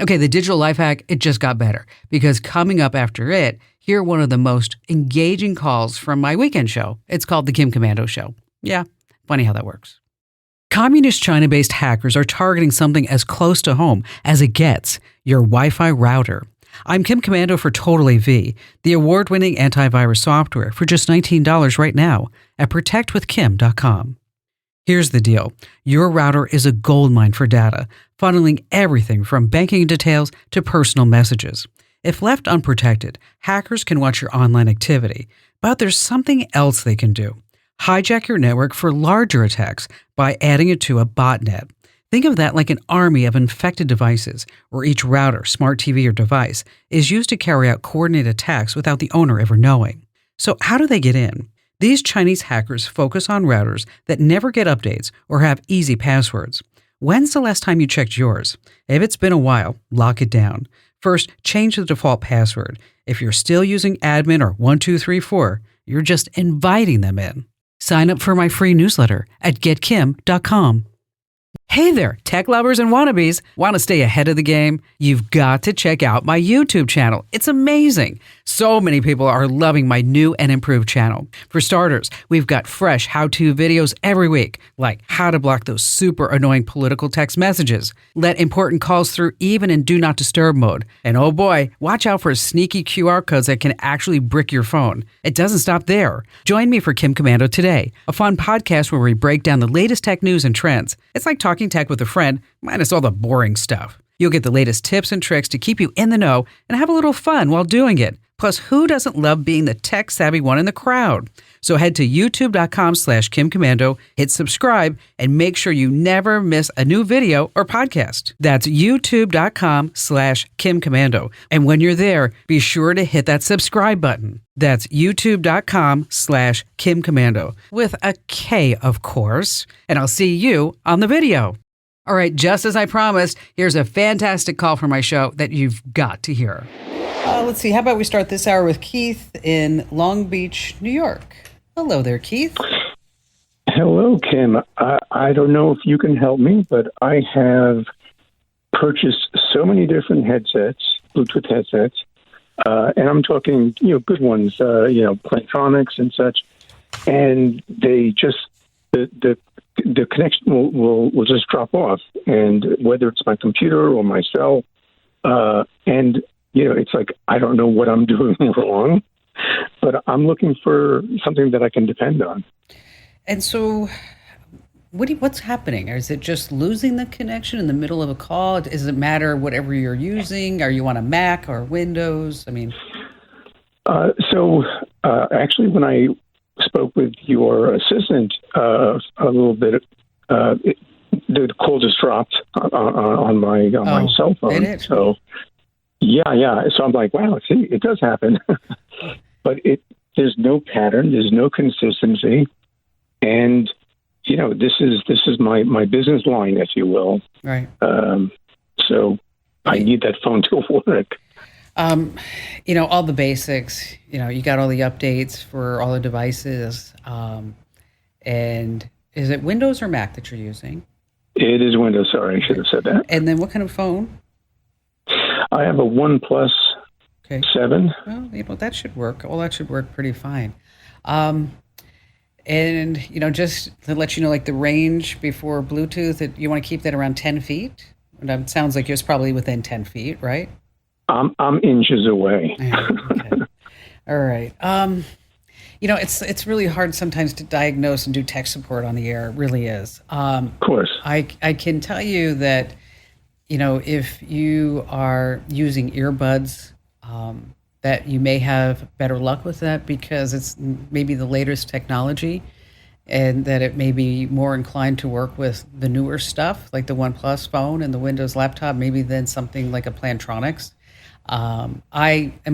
Okay, the digital life hack, it just got better because coming up after it, hear one of the most engaging calls from my weekend show. It's called The Kim Komando Show. Yeah, funny how that works. Communist China-based hackers are targeting something as close to home as it gets, your Wi-Fi router. I'm Kim Komando for Total AV, the award-winning antivirus software for just $19 right now at protectwithkim.com. Here's the deal. Your router is a goldmine for data, funneling everything from banking details to personal messages. If left unprotected, hackers can watch your online activity, but there's something else they can do. Hijack your network for larger attacks by adding it to a botnet. Think of that like an army of infected devices, where each router, smart TV, or device is used to carry out coordinated attacks without the owner ever knowing. So how do they get in? These Chinese hackers focus on routers that never get updates or have easy passwords. When's the last time you checked yours? If it's been a while, lock it down. First, change the default password. If you're still using admin or 1234, you're just inviting them in. Sign up for my free newsletter at getkim.com. Hey there, tech lovers and wannabes. Want to stay ahead of the game? You've got to check out my YouTube channel. It's amazing. So many people are loving my new and improved channel. For starters, we've got fresh how-to videos every week, like how to block those super annoying political text messages, let important calls through even in Do Not Disturb mode, and oh boy, watch out for sneaky QR codes that can actually brick your phone. It doesn't stop there. Join me for Kim Komando Today, a fun podcast where we break down the latest tech news and trends. It's like talking tech with a friend, minus all the boring stuff. You'll get the latest tips and tricks to keep you in the know and have a little fun while doing it. Plus, who doesn't love being the tech-savvy one in the crowd? So head to youtube.com/KimKomando, hit subscribe, and make sure you never miss a new video or podcast. That's youtube.com/KimKomando. And when you're there, be sure to hit that subscribe button. That's youtube.com/KimKomando with a K, of course. And I'll see you on the video. All right, just as I promised, here's a fantastic call for my show that you've got to hear. Let's see. How about we start this hour with Keith in Long Beach, New York. Hello there, Keith. Hello, Kim. I don't know if you can help me, but I have purchased so many different headsets, Bluetooth headsets, and I'm talking, good ones, Plantronics and such, and they just the connection will just drop off, and whether it's my computer or my cell, and it's like I don't know what I'm doing wrong, but I'm looking for something that I can depend on. And so, what's happening? Is it just losing the connection in the middle of a call? Does it matter whatever you're using? Are you on a Mac or Windows? I mean, actually, when I spoke with your assistant a little bit, the call just dropped on my cell phone. So. Yeah. So I'm like, wow, see, it does happen. But there's no pattern, there's no consistency. And, this is my business line, if you will. Right. So I need that phone to work. All the basics, you got all the updates for all the devices. And is it Windows or Mac that you're using? It is Windows. Sorry, I should have said that. And then what kind of phone? I have a OnePlus 7. Well, that should work. Well, that should work pretty fine. And, just to let you know, like the range before Bluetooth, you want to keep that around 10 feet? And it sounds like it's probably within 10 feet, right? I'm inches away. Okay. All right. It's really hard sometimes to diagnose and do tech support on the air. It really is. Of course. I can tell you that, if you are using earbuds, that you may have better luck with that because it's maybe the latest technology and that it may be more inclined to work with the newer stuff like the OnePlus phone and the Windows laptop, maybe than something like a Plantronics. I'm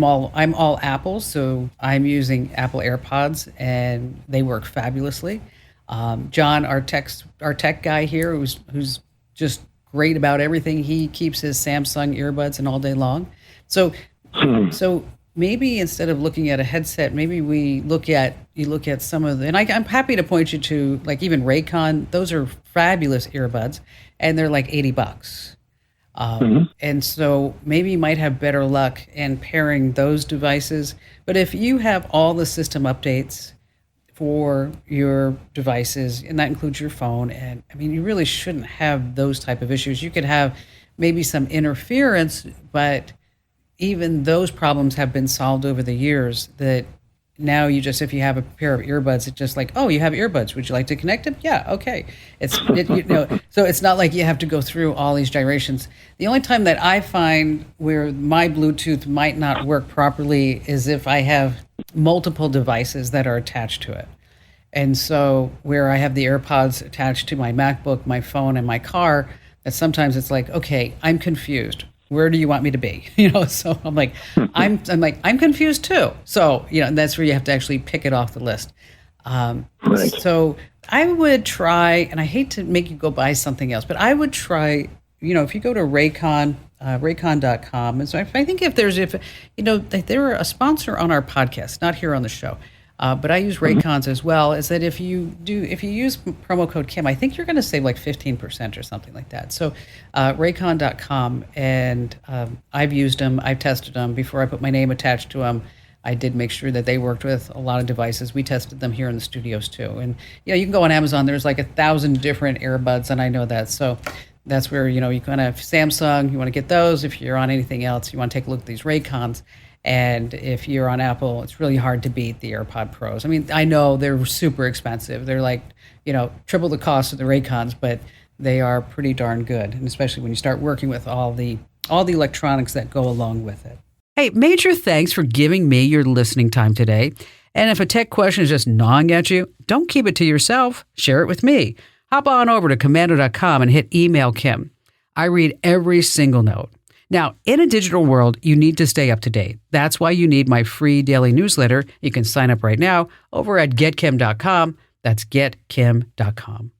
all Apple, so I'm using Apple AirPods and they work fabulously. John, our tech guy here, who's just great about everything. He keeps his Samsung earbuds in all day long. So maybe instead of looking at a headset, maybe you look at some of the, and I'm happy to point you to like even Raycon. Those are fabulous earbuds, and they're like $80. And so maybe you might have better luck in pairing those devices. But if you have all the system updates for your devices, and that includes your phone, and I mean, you really shouldn't have those type of issues. You could have maybe some interference, but even those problems have been solved over the years that now you just, if you have a pair of earbuds, it's just like, oh, you have earbuds. Would you like to connect them? Yeah, okay. So it's not like you have to go through all these gyrations. The only time that I find where my Bluetooth might not work properly is if I have multiple devices that are attached to it. And so where I have the AirPods attached to my MacBook, my phone, and my car, that sometimes it's like, okay, I'm confused. Where do you want me to be? So I'm like, I'm confused too. So, and that's where you have to actually pick it off the list. Right. So I would try, and I hate to make you go buy something else, but I would try, if you go to Raycon, Raycon.com. And so I think they're a sponsor on our podcast, not here on the show. But I use Raycons as well, is that if you use promo code Kim, I think you're going to save like 15% or something like that. So Raycon.com, and I've used them, I've tested them. Before I put my name attached to them, I did make sure that they worked with a lot of devices. We tested them here in the studios too. And you can go on Amazon, there's like 1,000 different earbuds, and I know that. So that's where, you kind of Samsung, you want to get those. If you're on anything else, you want to take a look at these Raycons. And if you're on Apple, it's really hard to beat the AirPod Pros. I mean, I know they're super expensive. They're like, triple the cost of the Raycons, but they are pretty darn good. And especially when you start working with all the electronics that go along with it. Hey, major thanks for giving me your listening time today. And if a tech question is just gnawing at you, don't keep it to yourself. Share it with me. Hop on over to Komando.com and hit email Kim. I read every single note. Now, in a digital world, you need to stay up to date. That's why you need my free daily newsletter. You can sign up right now over at getkim.com. That's getkim.com.